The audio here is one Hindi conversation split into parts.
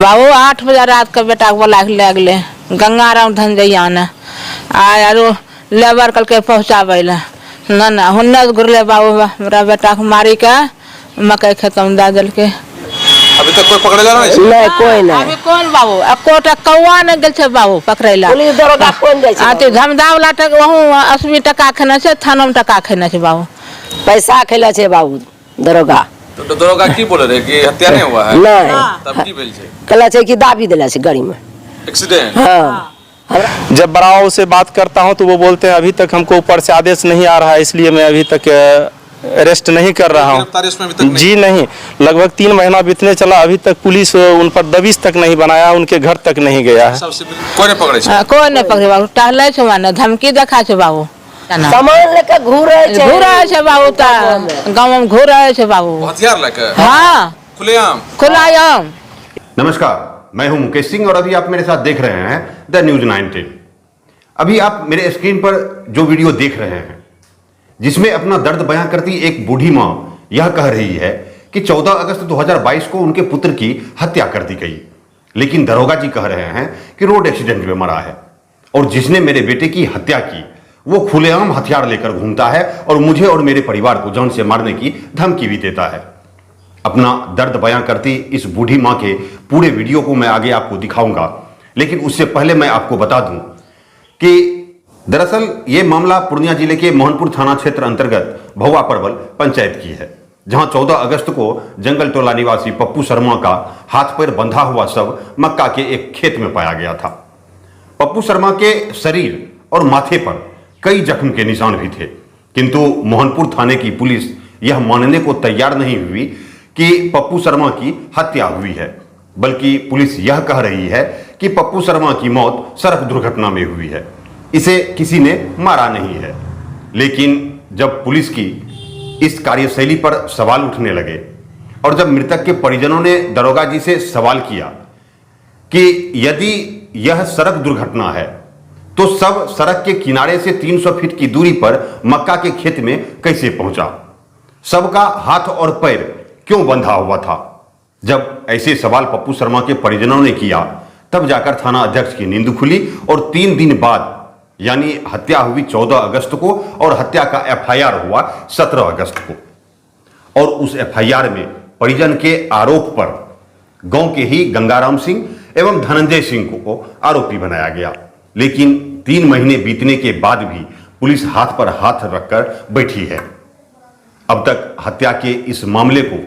बाबू 8 बजे रात के बेटा को बोला के ले गए गंगाराम धनजैया ने आरो लेबर कल के पहुँचाबे ला ना हुन्ने घुरले बाबू मेरा बेटा को मारी के मकई खेत में दे दिल के। अभी तक कोई पकड़े नहीं कोई नहीं अभी कौन बाबू एकोटा कौआ ने गेल छे बाबू पकड़ैला पुलिस दरोगा कोन जाय छे आते धमदा वाला टक वहु 80 टका खेने छे थाना में टका खेने छे बाबू पैसा खेला छे बाबू दरोगा। तो दरोगा की बोले रे कि हत्या नहीं हुआ है नहीं तब की भेल छे कहला छे कि दाबी देला छे गाड़ी में एक्सीडेंट। हाँ जब बड़ाओं से बात करता हूं तो वो बोलते हैं अभी तक हमको ऊपर से आदेश नहीं आ रहा है इसलिए मैं अभी तक अरेस्ट नहीं कर रहा हूँ। जी नहीं, लगभग 3 महीना बीतने चला अभी तक पुलिस उन पर दबिश तक नहीं बनाया, उनके घर तक नहीं गया है। कोई नहीं पकड़े छे कोई नहीं पकड़े बाबू टहले छे माने धमकी देखा छे बाबू सामान लेके घूरे छे बाबू ता गांव में घूरे छे बाबू हथियार लेके। हां खुलेआम। नमस्कार, मैं हूं मुकेश सिंह और अभी आप मेरे साथ देख रहे हैं द न्यूज 19। अभी आप मेरे स्क्रीन पर जो वीडियो देख रहे हैं जिसमें अपना दर्द बयां करती एक बूढ़ी मां यह कह रही है कि 14 अगस्त 2022 को उनके पुत्र की हत्या कर दी गई, लेकिन दरोगा जी कह रहे हैं कि रोड एक्सीडेंट में मरा है और जिसने मेरे बेटे की हत्या की वो खुलेआम हथियार लेकर घूमता है और मुझे और मेरे परिवार को जान से मारने की धमकी भी देता है। अपना दर्द बयां करती इस बूढ़ी मां के पूरे वीडियो को मैं आगे आपको दिखाऊंगा, लेकिन उससे पहले मैं आपको बता दूं कि दरअसल ये मामला पूर्णिया जिले के मोहनपुर थाना क्षेत्र अंतर्गत भौवा परवल पंचायत की है, जहां 14 अगस्त को जंगल टोला निवासी पप्पू शर्मा का हाथ पैर बंधा हुआ शव मक्का के एक खेत में पाया गया था। पप्पू शर्मा के शरीर और माथे पर कई जख्म के निशान भी थे, किंतु मोहनपुर थाने की पुलिस यह मानने को तैयार नहीं हुई कि पप्पू शर्मा की हत्या हुई है, बल्कि पुलिस यह कह रही है कि पप्पू शर्मा की मौत सड़क दुर्घटना में हुई है, इसे किसी ने मारा नहीं है। लेकिन जब पुलिस की इस कार्यशैली पर सवाल उठने लगे और जब मृतक के परिजनों ने दरोगा जी से सवाल किया कि यदि यह सड़क दुर्घटना है तो सब सड़क के किनारे से 300 फीट की दूरी पर मक्का के खेत में कैसे पहुंचा, सबका हाथ और पैर क्यों बंधा हुआ था। जब ऐसे सवाल पप्पू शर्मा के परिजनों ने किया तब जाकर थाना अध्यक्ष की नींद खुली और 3 दिन बाद यानी हत्या हुई 14 अगस्त को और हत्या का एफआईआर हुआ 17 अगस्त को और उस एफआईआर में परिजन के आरोप पर गांव के ही गंगाराम सिंह एवं धनंजय सिंह को आरोपी बनाया गया। लेकिन 3 महीने बीतने के बाद भी पुलिस हाथ पर हाथ रखकर बैठी है। अब तक हत्या के इस मामले को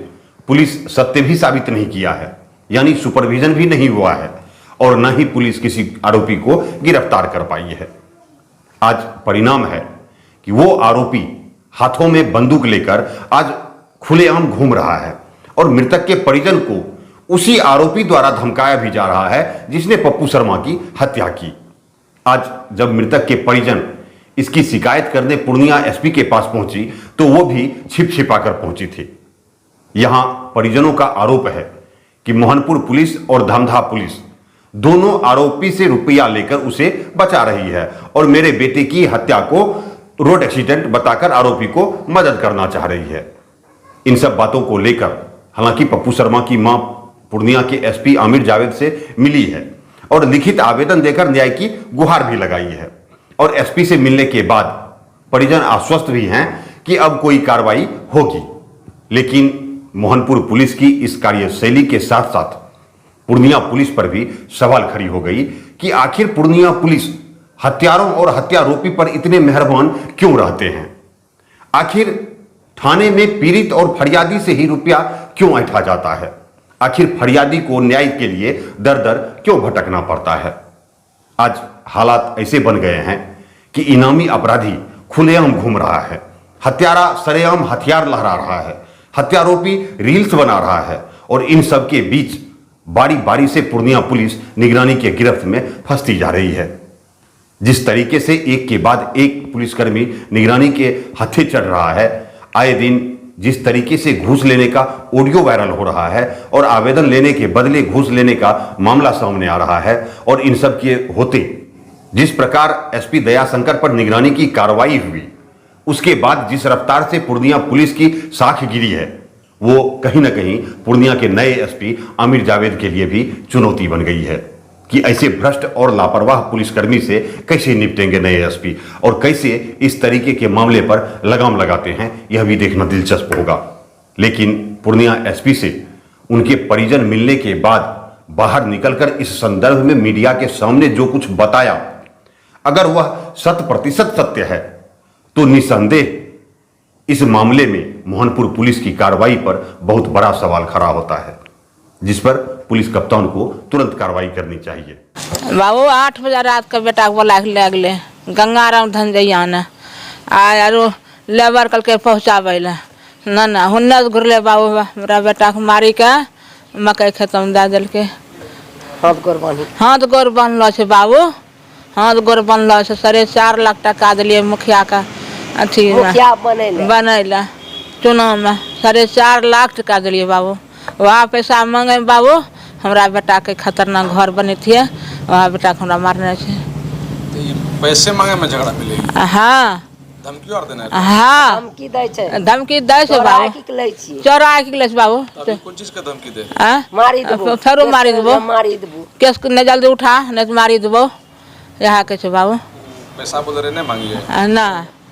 पुलिस सत्य भी साबित नहीं किया है, यानी सुपरविजन भी नहीं हुआ है और न ही पुलिस किसी आरोपी को गिरफ्तार कर पाई है। आज परिणाम है कि वो आरोपी हाथों में बंदूक लेकर आज खुलेआम घूम रहा है और मृतक के परिजन को उसी आरोपी द्वारा धमकाया भी जा रहा है जिसने पप्पू शर्मा की हत्या की। आज जब मृतक के परिजन इसकी शिकायत करने पूर्णिया एसपी के पास पहुंची तो वो भी छिप छिपा कर पहुंची थी। यहां परिजनों का आरोप है कि मोहनपुर पुलिस और धमधा पुलिस दोनों आरोपी से रुपया लेकर उसे बचा रही है और मेरे बेटे की हत्या को रोड एक्सीडेंट बताकर आरोपी को मदद करना चाह रही है। इन सब बातों को लेकर हालांकि पप्पू शर्मा की मां पूर्णिया के एसपी आमिर जावेद से मिली है और लिखित आवेदन देकर न्याय की गुहार भी लगाई है और एसपी से मिलने के बाद परिजन आश्वस्त भी हैं कि अब कोई कार्रवाई होगी। लेकिन मोहनपुर पुलिस की इस कार्यशैली के साथ साथ पूर्णिया पुलिस पर भी सवाल खड़ी हो गई कि आखिर पूर्णिया पुलिस हत्यारों और हत्यारोपी पर इतने मेहरबान क्यों रहते हैं। आखिर थाने में पीड़ित और फरियादी से ही रुपया क्यों ऐंठा जाता है। आखिर फरियादी को न्याय के लिए दर दर क्यों भटकना पड़ता है। आज हालात ऐसे बन गए हैं कि इनामी अपराधी खुलेआम घूम रहा है, हत्यारा सरेआम हथियार लहरा रहा है, हत्यारोपी रील्स बना रहा है और इन सब के बीच बारी बारी से पूर्णिया पुलिस निगरानी के गिरफ्त में फंसती जा रही है। जिस तरीके से एक के बाद एक पुलिसकर्मी निगरानी के हत्थे चढ़ रहा है, आए दिन जिस तरीके से घूस लेने का ऑडियो वायरल हो रहा है और आवेदन लेने के बदले घूस लेने का मामला सामने आ रहा है और इन सब के होते जिस प्रकार एसपी दयाशंकर पर निगरानी की कार्रवाई हुई उसके बाद जिस रफ्तार से पूर्णिया पुलिस की साख गिरी है वो कहीं ना कहीं पूर्णिया के नए एसपी आमिर जावेद के लिए भी चुनौती बन गई है कि ऐसे भ्रष्ट और लापरवाह पुलिसकर्मी से कैसे निपटेंगे नए एसपी और कैसे इस तरीके के मामले पर लगाम लगाते हैं, यह भी देखना दिलचस्प होगा। लेकिन पूर्णिया एसपी से उनके परिजन मिलने के बाद बाहर निकलकर इस संदर्भ में मीडिया के सामने जो कुछ बताया, अगर वह 100% सत्य है तो निसंदेह इस मामले में मोहनपुर पुलिस की कार्रवाई पर बहुत बड़ा सवाल खड़ा होता है, जिस पर पुलिस कप्तान को तुरंत कार्रवाई करनी चाहिए। बाबू 8 बजे रात का बेटा को बोला के ले गए गंगाराम धनजैया ने आरो लेबर कल के पहुँचाबे ना हुन्ने घुरले बाबू मेरा बेटा को मारी के मकई खेत में दे दिल के हाथ गोर बांधल छे बाबू, हाथ गोर बांधल छे। 4.5 लाख टका दिलिए मुखिया का अथी बनैला चुनाव में 4.5 लाख टका दिलिए बाबू। वहाँ पैसा मांगे बाबू हमरा बेटा के खतरनाक घर बनेतिए, वहाँ बेटा को हमरा मारने छे। तो ये पैसे मांगे में झगड़ा मिलेगी? हाँ धमकी और देना है? हाँ धमकी दै छे बाबू, चोरा के ले बाबू। अभी कौन चीज का धमकी दे? फेरो मारी देबो, केस नहीं जल्दी उठा नहीं तो मारी देबो, यहाँ के छे बाबू। पैसा बोल रहे नहीं मांगिए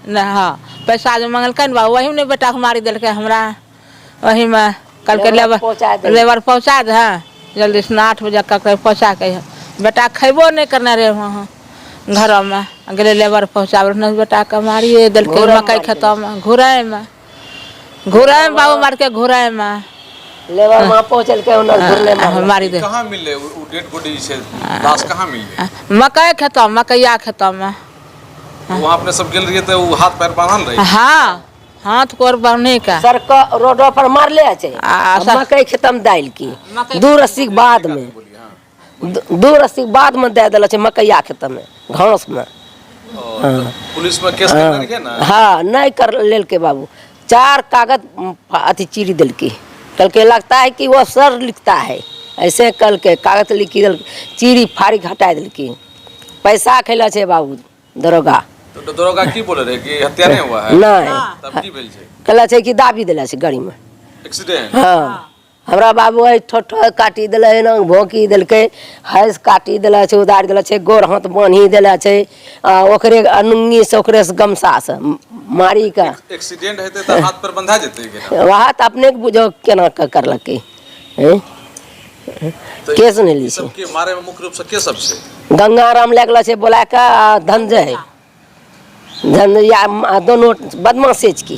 ना हाँ पैसा जो मांगल बाबू वही में बेटा को मारी दिल के हमरा, वही में कल के लेबर पहुँचा दे जल्दी से 8 बजे पहुँचा के बेटा खेबो नहीं करना रहे वहाँ घर में गले लेबर पहुँचा बेटा के मारिए दिल के मकई खेतों में घुराए में बाबू मार के घुराए में लेबर वहाँ पहुँचल के मारी दे। कहाँ मिले डेड बॉडी से लाश कहाँ मिले? मकई खेतों मकैया खेतों में। वहाँ अपने सब गेल रही तो वो हाथ पैर बांधल रही? हाँ हाथ कोर बांधने का सड़क रोड पर मार ले मकई खत्म दाल की 280 बाद में 280 बाद में दे दिल मकैया खेत में घास में। पुलिस में केस करने के ना? हाँ नहीं कर लेल के बाबू 4 कागज अथी चीरी दिल की, कल के लगता है कि वो सर लिखता है ऐसे, कल के कागज लिखी दिल चीरी फाड़ी हटा दिल की, पैसा खेला छे बाबू दरोगा। तो दरोगा की बोले रहे कि हत्या नहीं हुआ है? नहीं तब की भेल छे? कहला छे कि दाबी दिला छे गाड़ी में एक्सीडेंट। हाँ हमरा बाबू है ठोठ काटी दिले ना, भोंकी दिलके, हैस काटी दिला छे, उदार दिला छे, गोर हाथ बांधी दिला छे, ओकरे अनुंगी से ओकरे से गमसा से मारी का। एक्सीडेंट हेते त हाथ पर बंधा जेते के? वहाँ त अपने के बुझो केना करलके हैं, केस नहीं ली छे। सबके मारे में मुख्य रूप से के सब छे? गंगाराम लगला छे बोला का धनजय दोनों बदमाशी की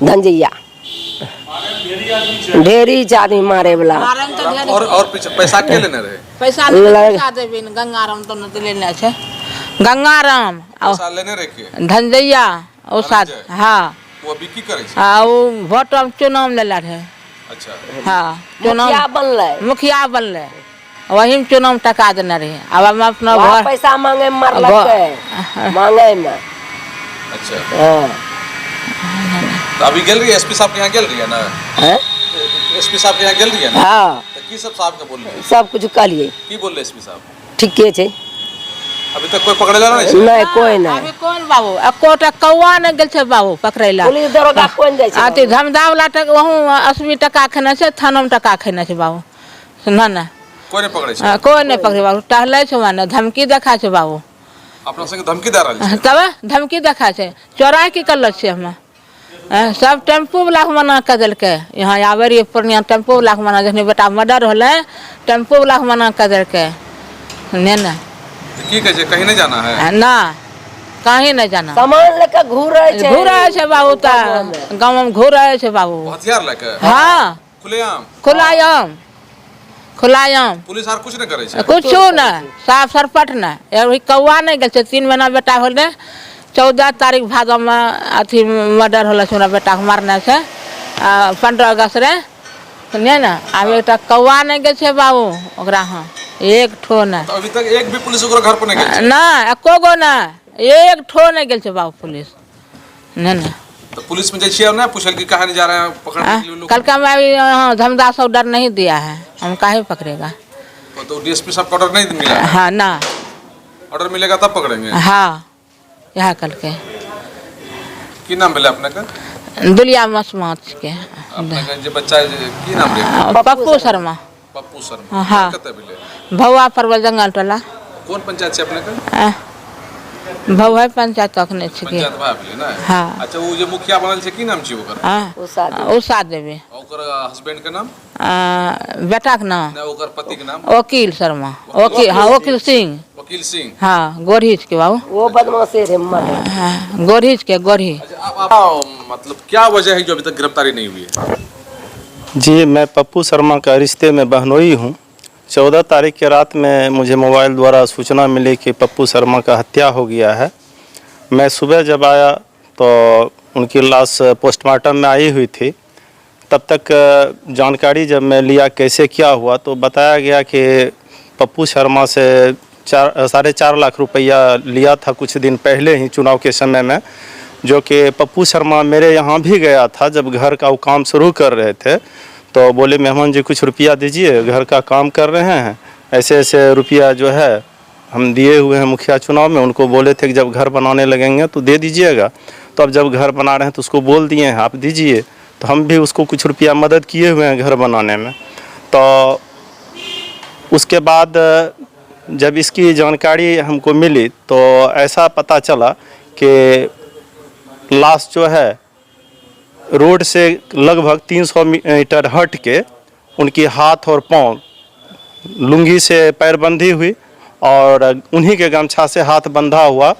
धनजैया ढेरी आदमी मारे वाला। और पीछे पैसा के लेने रहे? पैसा देबे गंगाराम तो न लेने छे, गंगाराम पैसा लेने रहे के धनजैया ओ साथ। हाँ वो अभी की करे छे? हाँ वो वोट चुनाव लेला रहे। अच्छा हाँ चुनाव मुखिया बनले वही में चुनाव टका देने रहे। अब हम अपना घर पैसा मांगे मांगे में। अच्छा तो अभी गेल रही है एसपी साहब के यहाँ गेल रही है ना? एसपी साहब के यहाँ गेल रही है ना? हाँ तो की सब साहब के बोल रहे? सब कुछ कहलिए। की बोल रहे एसपी साहब? ठीक है छे, अभी तक कोई पकड़ेला नहीं? नहीं कोई नहीं। अभी कौन बाबू अकोटा कौवा न गेल छे बाबू पकड़ैला। पुलिस दरोगा कौन जाय छे? आती धमदा वाला टक वहु 80 टका खेने छे, थाना में टका खेने छे बाबू। सुना ना कोई नहीं पकड़े छे? कोई नहीं पकड़े बाबू, टहले छे माने धमकी देखा छे बाबू। अपना संग धमकी दे रहल छे? तब धमकी देखा छे, चोरा की करल छे हम सब टेम्पू वाला मना कर दिलके। यहाँ आवे रही पूर्णिया टेम्पू वाला मना, जखनी बेटा मर्डर होले टेम्पू वाला मना कर दिलके ने ना। तो की कहे छे कहीं नहीं जाना है? ना कहीं नहीं जाना, सामान लेके घूरे छे बाबू, ता गाँव में घूरे छे बाबू हथियार लेके? हाँ खुलेआम पुलिस आर कुछ नहीं करे छे? कुछ ना, साफ सरपट ना। कौआ नहीं गेल छे, 3 महीना बेटा होले 14 तारीख भादो में अथी मर्डर होले छे, बेटा को मारने छे 15 अगस्त रे सुनिए ना। अब एक कौआ नहीं गेल छे बाबू ओकरा, हाँ एक ठो ना। तो अभी तक एक भी पुलिस ओकरा घर पर नहीं गेल छे? ना एको गो ना, एक ठो नहीं गेल छे बाबू पुलिस ने ना। तो पुलिस में जैसे ना पूछल कि कहाँ नहीं जा रहे हैं पकड़ने के लिए लोग? कल का मैं अभी धमदा से ऑर्डर नहीं दिया है, हम काहे पकड़ेगा। तो डीएसपी साहब का ऑर्डर नहीं मिला? हाँ ना, ऑर्डर मिलेगा तब पकड़ेंगे? हाँ यहाँ कल के। की नाम मिला अपने का? दुलिया मसमात के। अपना जो बच्चा की नाम रे पप्पू शर्मा पप्पू शर्मा हाँ। कते बिले भौआ परवल जंगल टोला कौन पंचायत से अपने का भौआ पंचायत तक नहीं छिके पंचायत भाग ले ना हाँ। अच्छा वो जो मुखिया बनल छे की नाम छी ओकर उषा देवी ओकर हस्बैंड के नाम बेटा के नाम ना ओकर पति के नाम वकील शर्मा वकील हाँ वकील सिंह वकील सिंह हाँ गोरहिच के बाबू वो बदमाश है मत हाँ गोरहिच के गोरही अच्छा आप मतलब क्या वजह है जो अभी तक गिरफ्तारी नहीं हुई है जी मैं पप्पू शर्मा का रिश्ते में बहनोई हूँ। 14 तारीख की रात में मुझे मोबाइल द्वारा सूचना मिली कि पप्पू शर्मा का हत्या हो गया है। मैं सुबह जब आया तो उनकी लाश पोस्टमार्टम में आई हुई थी। तब तक जानकारी जब मैं लिया कैसे क्या हुआ तो बताया गया कि पप्पू शर्मा से 4.5 लाख रुपया लिया था कुछ दिन पहले ही चुनाव के समय में, जो कि पप्पू शर्मा मेरे यहाँ भी गया था जब घर का वो काम शुरू कर रहे थे। तो बोले मेहमान जी कुछ रुपया दीजिए, घर का काम कर रहे हैं, ऐसे ऐसे रुपया जो है हम दिए हुए हैं मुखिया चुनाव में। उनको बोले थे कि जब घर बनाने लगेंगे तो दे दीजिएगा। तो अब जब घर बना रहे हैं तो उसको बोल दिए हैं आप दीजिए। तो हम भी उसको कुछ रुपया मदद किए हुए हैं घर बनाने में। तो उसके बाद जब इसकी जानकारी हमको मिली तो ऐसा पता चला कि लाश जो है रोड से लगभग 300 मीटर हट के उनकी हाथ और पांव लुंगी से पैरबंदी हुई और उन्हीं के गमछा से हाथ बंधा हुआ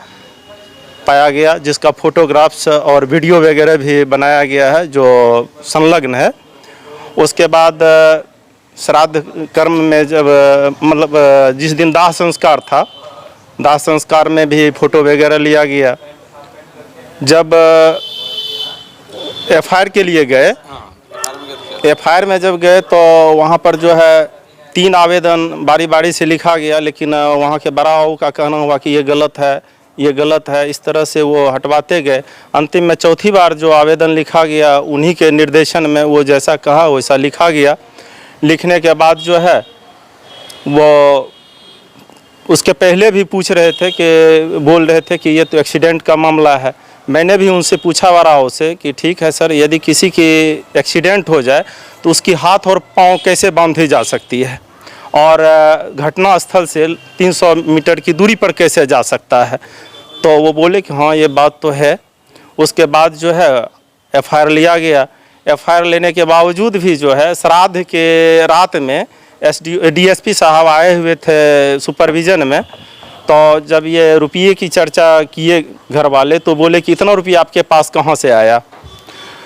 पाया गया, जिसका फोटोग्राफ्स और वीडियो वगैरह भी बनाया गया है जो संलग्न है। उसके बाद श्राद्ध कर्म में जब मतलब जिस दिन दाह संस्कार था, दाह संस्कार में भी फ़ोटो वगैरह लिया गया। जब एफआईआर के लिए गए, एफआईआर में जब गए तो वहाँ पर जो है 3 आवेदन बारी बारी से लिखा गया, लेकिन वहाँ के बड़ाओं का कहना हुआ कि ये गलत है, ये गलत है, इस तरह से वो हटवाते गए। अंतिम में चौथी बार जो आवेदन लिखा गया उन्हीं के निर्देशन में वो जैसा कहा वैसा लिखा गया। लिखने के बाद जो है वो उसके पहले भी पूछ रहे थे कि बोल रहे थे कि ये तो एक्सीडेंट का मामला है। मैंने भी उनसे पूछा वाराओं से कि ठीक है सर, यदि किसी की एक्सीडेंट हो जाए तो उसकी हाथ और पाँव कैसे बांधी जा सकती है और घटना स्थल से 300 मीटर की दूरी पर कैसे जा सकता है। तो वो बोले कि हाँ ये बात तो है। उसके बाद जो है एफआईआर लिया गया। एफआईआर लेने के बावजूद भी जो है श्राद्ध के रात में डीएसपी साहब आए हुए थे सुपरविज़न में। तो जब ये रुपये की चर्चा किए घर वाले तो बोले कि इतना रुपया आपके पास कहाँ से आया।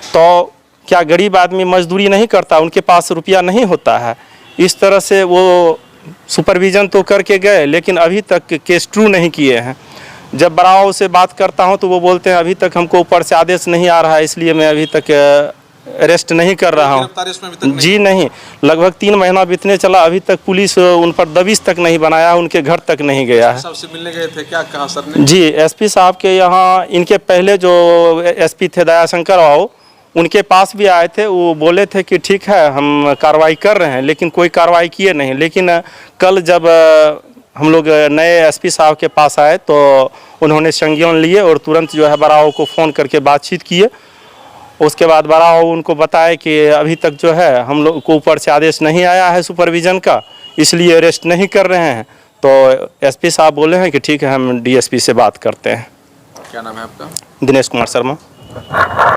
तो क्या गरीब आदमी मजदूरी नहीं करता, उनके पास रुपया नहीं होता है। इस तरह से वो सुपरविज़न तो करके गए लेकिन अभी तक केस ट्रू नहीं किए हैं। जब बड़ाओं से बात करता हूं तो वो बोलते हैं अभी तक हमको ऊपर से आदेश नहीं आ रहा है, इसलिए मैं अभी तक अरेस्ट नहीं कर रहा हूं। जी नहीं, लगभग 3 महीना बीतने चला, अभी तक पुलिस उन पर दबिश तक नहीं बनाया, उनके घर तक नहीं गया है। सबसे मिलने गए थे, क्या कहा सर ने? जी एसपी साहब के यहाँ, इनके पहले जो एसपी थे दयाशंकर राव, उनके पास भी आए थे। वो बोले थे कि ठीक है हम कार्रवाई कर रहे हैं, लेकिन कोई कार्रवाई किए नहीं। लेकिन कल जब हम लोग नए एसपी साहब के पास आए तो उन्होंने संज्ञान लिए और तुरंत जो है बड़ाओं को फ़ोन करके बातचीत किए। उसके बाद बड़ाओं उनको बताया कि अभी तक जो है हम लोग को ऊपर से आदेश नहीं आया है सुपरविज़न का, इसलिए अरेस्ट नहीं कर रहे हैं। तो एसपी साहब बोले हैं कि ठीक है हम डीएसपी से बात करते हैं। क्या नाम है आपका? दिनेश कुमार शर्मा।